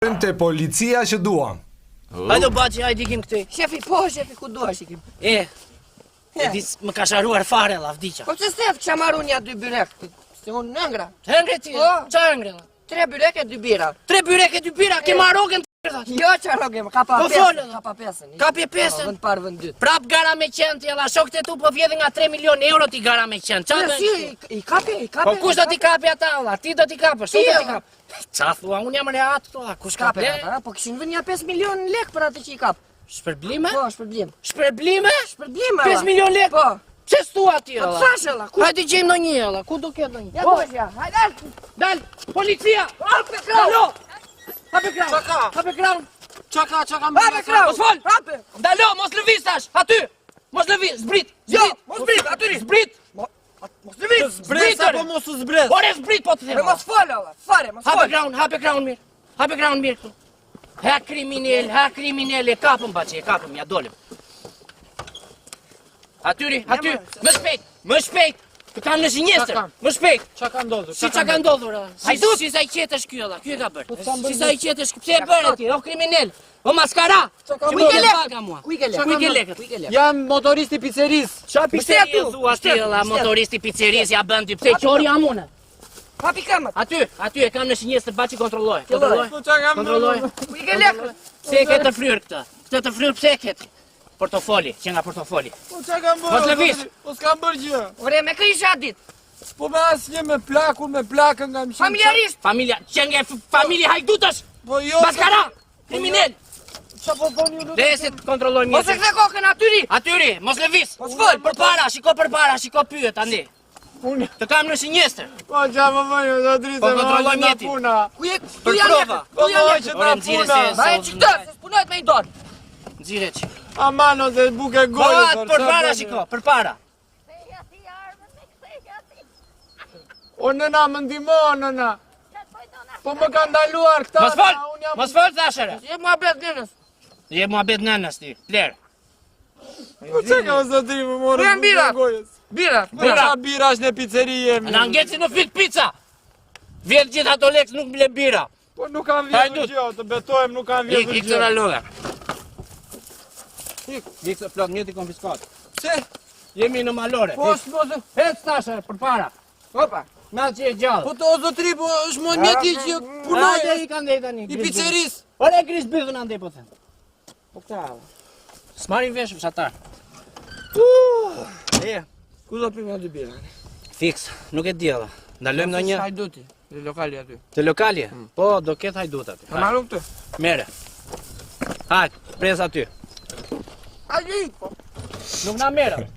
Shkojmë te policia që duam. Hajde baci, hajde ikim këtej. Shefi, po, shefi, ku duash ikim? Më ka sharuar fare, lavdiqa. Po që stef që marru një 2 byrek, se unë nëngra. Të hëngre ti, qa hëngre? 3 byrek e 2 bira. 3 byrek e 2 bira, ke marrogen të rrëdhat. Jo që arrogen, ka pa 5. Ka pa 5. Ka pe 5. Vënd parë, vënd 2. Prap gara me qenë t'jela, shok të tu po vjedhin nga 3 milion euro t'i gara me qenë. Qa Po si, i kape. Po kush do t'i kapi ata, ola? Ti do t'i kapësh, unë do t'i kapë. Qa thua, unë jam reat këto, kush Kape kape? ata, po kishin vënë një 5 milion lek për atë që i kap. Shpërblime? Po, shpërblim. Shpërblime? Shpërblim, 5 milion lek? Po. Qe s'tua ti, Po ola? t'thash, ola, ku? Hajde gjejmë në një, ola, ku do ketë në një? Ja duash, ja, hajde. Dal, policia! Hape kraun! Hape kraun! Hape kraun! Hape kraun! Mos fol! Hape! Dalo, mos lëviz tash, aty! Mos lëviz, zbrit! Jo, mos zbrit, atyri! Zbrit! Mos lëviz! Zbrit, apo mos u zbret? Ore, zbrit po të them! Mos fol, ola, fare, mos fol! Hape kraun mirë! Hape kraun mirë këtu! Ha kriminel, e kapëm baci, e kapëm, ja dolim. Aty, më shpejt! Të kam në sinjestër, më shpejt! Qa ka ndodhur? Si qa ka ndodhur, si sa i qetesh kjo, ky e ka bërë. Si sa i qetesh, pse e bërë ti, o kriminel, o maskara. Ku i ke lekët? Ku i ke lekët? Jam motoristi pizzeris. Qa pizzeri thua ti, motoristi pizzeris, ja bën ty, pse qori jam unë. Hapi kamët! Aty e kam në sinjestër, baci kontrolloj. Po qa ka Kontrolloj. Ku i ke lekët? Pse e ke të fryrë këtë? Këtë të fryrë pse e ke ti? Portofoli, që nga portofoli. Po qa kam bërë? Mos lëviz. Po s'kam bërë gjë. Ore, me kë isha dit? Po me asnjë me plakën nga më shimë. Familjarisht! Familja, që nga familje hajdutësh! Po jo. Maskara! Kriminel! Qa po thoni ju? Desit kontrolloj Mos e mjetin. kthej kokën atyri! Atyri, mos lëviz. Mos fol, Përpara, shiko pyet andi. Unë. Të kam në sinjestër. Po qa po thoni do drisë. Po kontrolloj mjetin. Puna. Ku je? Për prova. Po moj që Ore, ta nxirë puna. se- Ma e qiktë, se s'punojt me i dorë. Nxirë që. Amano se buke Po gojë. atë përpara shiko, përpara. O nëna më ndimo, nëna. Po më ka ndaluar këta. Mos fol thashere. Je mua bet nënës. Je mua bet nënës ti, fler. Po që ka o zotri më morë Janë bira. Bira. Bira bira është në pizzeri jemi. Na ngeci në fit pizza. Vjet gjithë ato lekë nuk ble bira. Po nuk kam vjetur gjë, të betohem nuk kam vjetur Ik të na gjë. loga. Ik të plot njëti konfiskat. Pse? Jemi në malore. Po s'mos. Hec thashere, përpara. Opa. Na që e gjallë. Po të o zotri, po është më njëti që punoj. Hajde i kanë dhe tani. I pizzeris. Ore gris bidhën ande po them. Po këta. S'marin vesh fshatar. Ku do pimë 2 bira? Fiks, nuk e di alla. Ndalojmë në një Hajduti. Në lokali aty. te lokalje. Po, do ket hajdut aty. Ma marru këtë. Mere. Hajt, pres aty. Hajde. Nuk na merë.